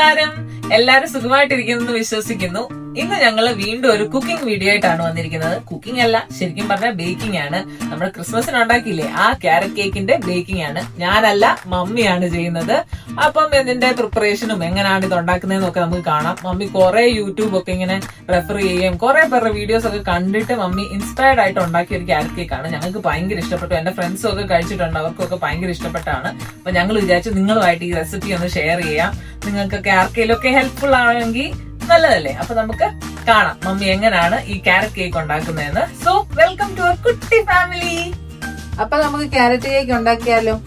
നമസ്കാരം. എല്ലാരും സുഖമായിട്ടിരിക്കുന്നു വിശ്വസിക്കുന്നു. ഇന്ന് ഞങ്ങള് വീണ്ടും ഒരു കുക്കിംഗ് വീഡിയോ ആയിട്ടാണ് വന്നിരിക്കുന്നത്. കുക്കിംഗ് അല്ല, ശരിക്കും പറഞ്ഞാൽ ബേക്കിംഗ് ആണ്. നമ്മൾ ക്രിസ്മസിന് ഉണ്ടാക്കിയില്ലേ ആ ക്യാരറ്റ് കേക്കിന്റെ ബേക്കിംഗ് ആണ്. ഞാനല്ല, മമ്മിയാണ് ചെയ്യുന്നത്. അപ്പം ഇതിന്റെ പ്രിപ്പറേഷനും എങ്ങനെയാണ് ഇത് ഉണ്ടാക്കുന്നതെന്നൊക്കെ നമുക്ക് കാണാം. മമ്മി കുറെ യൂട്യൂബ് ഒക്കെ ഇങ്ങനെ റെഫർ ചെയ്യുകയും കുറെ പേരുടെ വീഡിയോസ് ഒക്കെ കണ്ടിട്ട് മമ്മി ഇൻസ്പയർഡ് ആയിട്ട് ഉണ്ടാക്കിയ ഒരു ക്യാരറ്റ് കേക്കാണ്. ഞങ്ങൾക്ക് ഭയങ്കര ഇഷ്ടപ്പെട്ടു. എന്റെ ഫ്രണ്ട്സും ഒക്കെ കഴിച്ചിട്ടുണ്ട്, അവർക്കൊക്കെ ഭയങ്കര ഇഷ്ടപ്പെട്ടാണ്. അപ്പൊ ഞങ്ങൾ വിചാരിച്ചു നിങ്ങളുമായിട്ട് ഈ റെസിപ്പി ഒന്ന് ഷെയർ ചെയ്യാം. നിങ്ങൾക്കൊക്കെ ആർക്കെങ്കിലുമൊക്കെ ഹെൽപ്ഫുൾ ആണെങ്കിൽ നല്ലതല്ലേ. അപ്പൊ നമുക്ക് കാണാം മമ്മി എങ്ങനെയാണ് ഈ ക്യാരറ്റ് കേക്ക് ഉണ്ടാക്കുന്നതെന്ന്. സോ വെൽക്കം ടു അവർ കുട്ടി ഫാമിലി. അപ്പൊ നമുക്ക് ക്യാരറ്റ് കേക്ക് ഉണ്ടാക്കിയാലോ?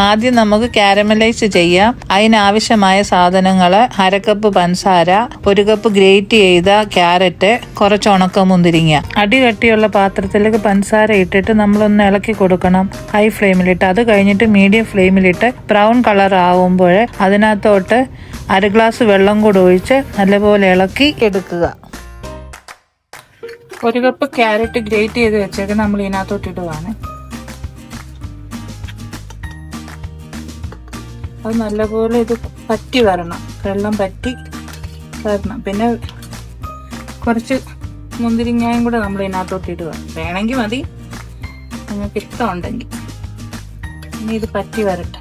ആദ്യം നമുക്ക് കാരമലൈസ് ചെയ്യാം. അതിനാവശ്യമായ സാധനങ്ങൾ: അരക്കപ്പ് പഞ്ചസാര, 1 കപ്പ് ഗ്രേറ്റ് ചെയ്ത ക്യാരറ്റ്, കുറച്ച് ഉണക്ക മുന്തിരിങ്ങ. അടികട്ടിയുള്ള പാത്രത്തിലേക്ക് പഞ്ചസാര ഇട്ടിട്ട് നമ്മളൊന്ന് ഇളക്കി കൊടുക്കണം, ഹൈ ഫ്ലെയിമിലിട്ട്. അത് കഴിഞ്ഞിട്ട് മീഡിയം ഫ്ലെയിമിലിട്ട് ബ്രൗൺ കളർ ആവുമ്പോൾ അതിനകത്തോട്ട് 1 ഗ്ലാസ് വെള്ളം കൂടി ഒഴിച്ച് നല്ലപോലെ ഇളക്കി എടുക്കുക. 1 കപ്പ് ക്യാരറ്റ് ഗ്രേറ്റ് ചെയ്ത് വെച്ചേക്ക് നമ്മൾ ഇതിനകത്തോട്ട് ഇടുവാണ്. അത് നല്ലപോലെ ഇത് പറ്റി വരണം, വെള്ളം പറ്റി വരണം. പിന്നെ കുറച്ച് മുന്തിരിങ്ങയും കൂടെ നമ്മൾ ഇതിനകത്തോട്ട് ഇടുക. വേണമെങ്കിൽ മതി, നിങ്ങൾക്ക് ഇഷ്ടമുണ്ടെങ്കിൽ. ഇനി ഇത് പറ്റി വരട്ടെ.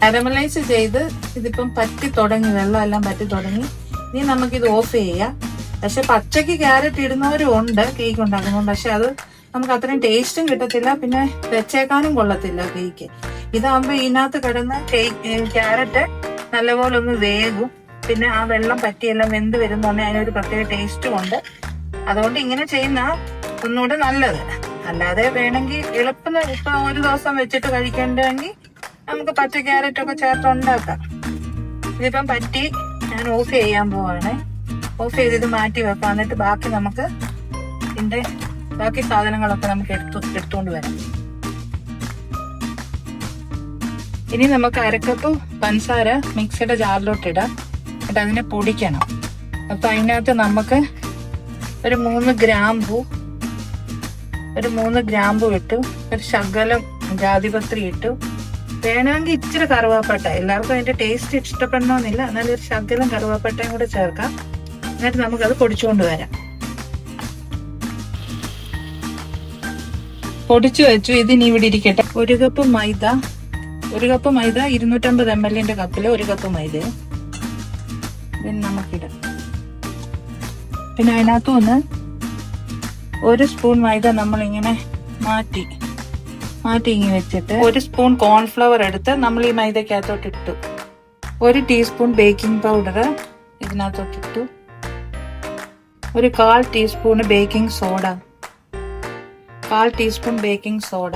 കാരമലൈസ് ചെയ്ത് ഇതിപ്പം പറ്റി തുടങ്ങി, വെള്ളം എല്ലാം പറ്റി തുടങ്ങി. ഇനി നമുക്കിത് ഓഫ് ചെയ്യാം. പക്ഷെ പച്ചക്ക് ക്യാരറ്റ് ഇടുന്നവരും ഉണ്ട് കേക്ക് ഉണ്ടാക്കുമ്പോൾ. പക്ഷെ അത് നമുക്ക് അത്രയും ടേസ്റ്റും കിട്ടത്തില്ല, പിന്നെ വെച്ചേക്കാനും കൊള്ളത്തില്ല കേക്ക്. ഇതാകുമ്പോ ഇതിനകത്ത് കിടന്ന് ക്യാരറ്റ് നല്ലപോലെ ഒന്ന് വേകും. പിന്നെ ആ വെള്ളം പറ്റിയെല്ലാം വെന്ത് വരുന്നോണ്ട് അതിനൊരു പ്രത്യേക ടേസ്റ്റും ഉണ്ട്. അതുകൊണ്ട് ഇങ്ങനെ ചെയ്യുന്ന ഒന്നുകൂടെ നല്ലത്. അല്ലാതെ വേണമെങ്കിൽ എളുപ്പം ഇപ്പൊ ഒരു ദിവസം വെച്ചിട്ട് കഴിക്കേണ്ടെങ്കിൽ നമുക്ക് പച്ച ക്യാരറ്റ് ഒക്കെ ചേർത്ത് ഉണ്ടാക്കാം. ഇതിപ്പം പറ്റി ഞാൻ ഓഫ് ചെയ്യാൻ പോവാണ്. ഓഫ് ചെയ്ത് മാറ്റി വെക്കാം. എന്നിട്ട് ബാക്കി നമുക്ക് ഇതിന്റെ ബാക്കി സാധനങ്ങളൊക്കെ നമുക്ക് എടുത്തുകൊണ്ട് വരാം. ഇനി നമുക്ക് 1 കപ്പ് പഞ്ചസാര മിക്സിയുടെ ജാറിലോട്ട് ഇടാം. എന്നിട്ട് അതിനെ പൊടിക്കണം. അപ്പൊ അതിനകത്ത് നമുക്ക് ഒരു 3 ഗ്രാമ്പു ഇട്ടു, ഒരു ശകലം ജാതിപത്രി ഇട്ടു. വേണമെങ്കിൽ ഇച്ചിരി കറുവാപ്പട്ട, എല്ലാവർക്കും അതിന്റെ ടേസ്റ്റ് ഇഷ്ടപ്പെടണമെന്നില്ല, എന്നാലും ഒരു ശകലം കറുവാപ്പട്ടയും കൂടെ ചേർക്കാം. എന്നിട്ട് നമുക്കത് പൊടിച്ചുകൊണ്ട് വരാം. പൊടിച്ചു വെച്ചു. ഇതിനി ഇവിടെ ഇരിക്കട്ടെ. 1 കപ്പ് മൈദ 250 ml കപ്പില് 1 കപ്പ് മൈദ പിന്നെ നമുക്കിടാം. പിന്നെ അതിനകത്തു നിന്ന് 1 സ്പൂൺ മൈദ നമ്മളിങ്ങനെ മാറ്റി ഇങ്ങനെ വെച്ചിട്ട് 1 സ്പൂൺ കോൺഫ്ലവർ എടുത്ത് നമ്മൾ ഈ മൈദക്കകത്തോട്ട് ഇട്ടു. 1 ടീസ്പൂൺ ബേക്കിംഗ് പൗഡർ ഇതിനകത്തോട്ടിട്ടു. 1/4 teaspoon baking soda, 1/4 teaspoon baking soda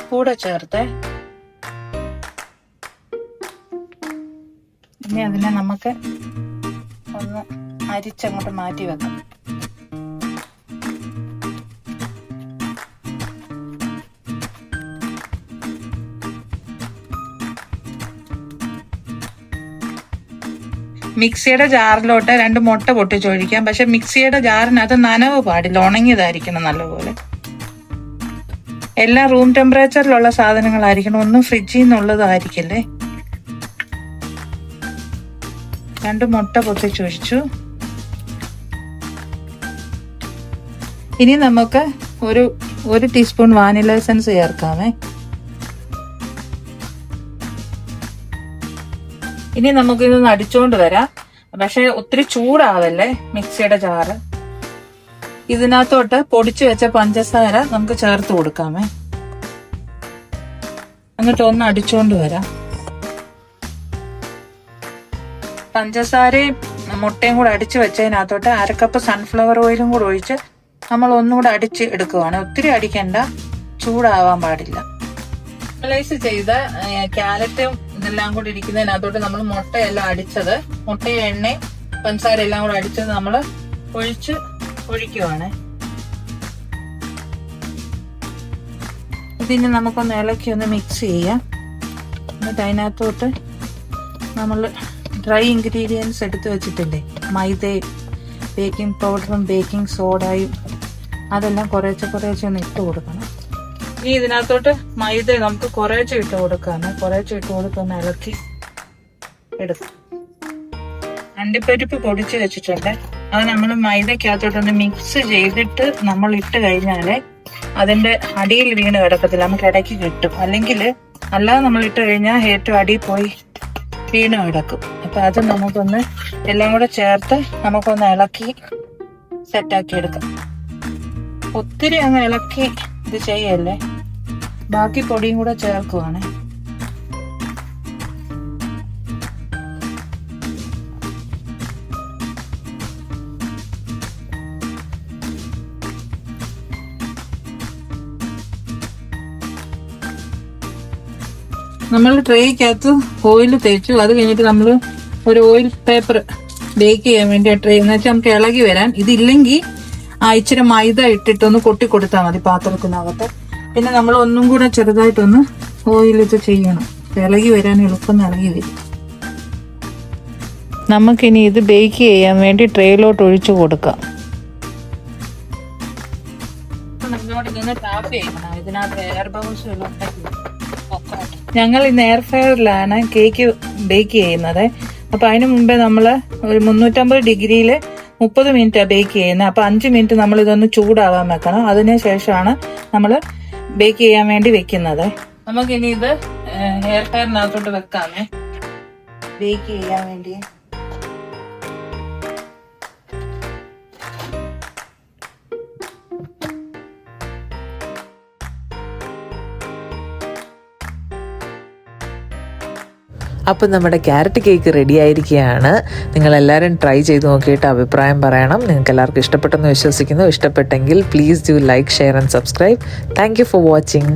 കൂടെ ചേർത്ത് ഇനി അതിനെ നമുക്ക് ഒന്ന് അരിച്ചങ്ങോട്ട് മാറ്റി വെക്കാം. മിക്സിയുടെ ജാറിലോട്ട് 2 മുട്ട പൊട്ടിച്ചൊഴിക്കാം. പക്ഷെ മിക്സിയുടെ ജാറിനകത്ത് നനവ് പാടില്ല, ഉണങ്ങിയതായിരിക്കണം നല്ലപോലെ. എല്ലാം റൂം ടെമ്പറേച്ചറിലുള്ള സാധനങ്ങളായിരിക്കണം, ഒന്നും ഫ്രിഡ്ജിൽ നിന്നുള്ളതായിരിക്കല്ലേ. 2 മുട്ട പൊട്ടിച്ചൊഴിച്ചു. ഇനി നമുക്ക് ഒരു ടീസ്പൂൺ വാനില എസൻസ് ചേർക്കാമേ. ഇനി നമുക്ക് ഇതൊന്ന് അടിച്ചോണ്ട് വരാം. പക്ഷെ ഒത്തിരി ചൂടാവല്ലേ മിക്സിയുടെ ജാറ്. ഇതിനകത്തോട്ട് പൊടിച്ചു വെച്ച പഞ്ചസാര നമുക്ക് ചേർത്ത് കൊടുക്കാമേ. എന്നിട്ട് ഒന്ന് അടിച്ചോണ്ട് വരാം. പഞ്ചസാരയും മുട്ടയും കൂടെ അടിച്ചു വെച്ചതിനകത്തോട്ട് 1 കപ്പ് സൺഫ്ലവർ ഓയിലും കൂടെ ഒഴിച്ച് നമ്മൾ ഒന്നുകൂടെ അടിച്ച് എടുക്കുവാണ്. ഒത്തിരി അടിക്കണ്ട, ചൂടാവാൻ പാടില്ല. കാരമലൈസ് ചെയ്ത ക്യാരറ്റും ഇതെല്ലാം കൂടി ഇരിക്കുന്നതിനകത്തോട്ട് നമ്മൾ മുട്ടയെല്ലാം അടിച്ചത്, മുട്ടയും എണ്ണയും പഞ്ചസാര എല്ലാം കൂടെ അടിച്ചത് നമ്മൾ ഒഴിക്കുവാണ്. ഇതിന് നമുക്കൊന്ന് ഇളക്കി ഒന്ന് മിക്സ് ചെയ്യാം. എന്നിട്ട് അതിനകത്തോട്ട് നമ്മൾ ഡ്രൈ ഇൻഗ്രീഡിയൻസ് എടുത്ത് വെച്ചിട്ടില്ലേ, മൈദയും ബേക്കിംഗ് പൗഡറും ബേക്കിംഗ് സോഡയും, അതെല്ലാം കുറേശ്ശെ ഒന്ന് ഇട്ട് കൊടുക്കണം. ഈ ഇതിനകത്തോട്ട് മൈദ നമുക്ക് കുറേശ്ശെ ഇട്ട് കൊടുക്കാണ്. കുറേശ്ശെ ഇട്ട് കൊടുത്തൊന്ന് ഇളക്കി എടുക്കാം. അണ്ടിപ്പരിപ്പ് പൊടിച്ച് വെച്ചിട്ടുണ്ട്. അത് നമ്മൾ മൈദക്കകത്തോട്ടൊന്ന് മിക്സ് ചെയ്തിട്ട് നമ്മൾ ഇട്ട് കഴിഞ്ഞാല് അതിന്റെ അടിയിൽ വീണ് കിടക്കത്തില്ല, നമുക്ക് ഇടയ്ക്ക് കിട്ടും. അല്ലെങ്കിൽ അല്ലാതെ നമ്മൾ ഇട്ട് കഴിഞ്ഞാൽ ഏറ്റവും അടിയിൽ പോയി വീണ് കിടക്കും. അപ്പൊ അത് നമുക്കൊന്ന് എല്ലാം കൂടെ ചേർത്ത് നമുക്കൊന്ന് ഇളക്കി സെറ്റാക്കി എടുക്കാം. ഒത്തിരി അങ്ങ് ഇളക്കി ഇത് ചെയ്യല്ലേ, ബാക്കി പൊടിയും കൂടെ ചേർക്കുവാണ്. നമ്മൾ ട്രേക്കകത്ത് ഓയിൽ തേച്ചു. അത് കഴിഞ്ഞിട്ട് നമ്മൾ ഒരു ഓയിൽ പേപ്പർ ബേക്ക് ചെയ്യാൻ വേണ്ടി ട്രേ എന്ന് വെച്ചാൽ നമുക്ക് ഇളകി വരാൻ. ഇതില്ലെങ്കിൽ ഇച്ചിരി മൈദ ഇട്ടിട്ടൊന്ന് കൊട്ടി കൊടുത്താൽ മതി പാത്രത്തിനകത്ത്. പിന്നെ നമ്മൾ ഒന്നും കൂടെ ചെറുതായിട്ടൊന്ന് ഓയിൽ ഇത് ചെയ്യണം, ഇളകി വരാൻ എളുപ്പം ഇളകി വരും. നമുക്കിനി ഇത് ബേക്ക് ചെയ്യാൻ വേണ്ടി ട്രേയിലോട്ട് ഒഴിച്ചു കൊടുക്കാം. നമ്മളോട് ഇങ്ങനെ ടാപ്പ് ചെയ്യണം. ഇതിനകത്ത് എയർ ബബിൾസ് എല്ലാം ഞങ്ങൾ ഇന്ന് എയർ ഫ്രയറിലാണ് കേക്ക് ബേക്ക് ചെയ്യുന്നത്. അപ്പൊ അതിന് മുമ്പേ നമ്മൾ ഒരു 350 ഡിഗ്രിയിൽ 30 മിനിറ്റാണ് ബേക്ക് ചെയ്യുന്നത്. അപ്പൊ 5 മിനിറ്റ് നമ്മൾ ഇതൊന്ന് ചൂടാവാൻ വെക്കണം. അതിന് ശേഷമാണ് നമ്മൾ ബേക്ക് ചെയ്യാൻ വേണ്ടി വെക്കുന്നത്. നമുക്കിനി ഇത് എയർ ഫ്രയറിനകത്തോട്ട് വെക്കാമേ ബേക്ക് ചെയ്യാൻ വേണ്ടി. അപ്പം നമ്മുടെ ക്യാരറ്റ് കേക്ക് റെഡി ആയിരിക്കുകയാണ്. നിങ്ങളെല്ലാവരും ട്രൈ ചെയ്ത് നോക്കിയിട്ട് അഭിപ്രായം പറയണം. നിങ്ങൾക്ക് എല്ലാവർക്കും ഇഷ്ടപ്പെട്ടെന്ന് വിശ്വസിക്കുന്നു. ഇഷ്ടപ്പെട്ടെങ്കിൽ please do like, share and subscribe. Thank you for watching.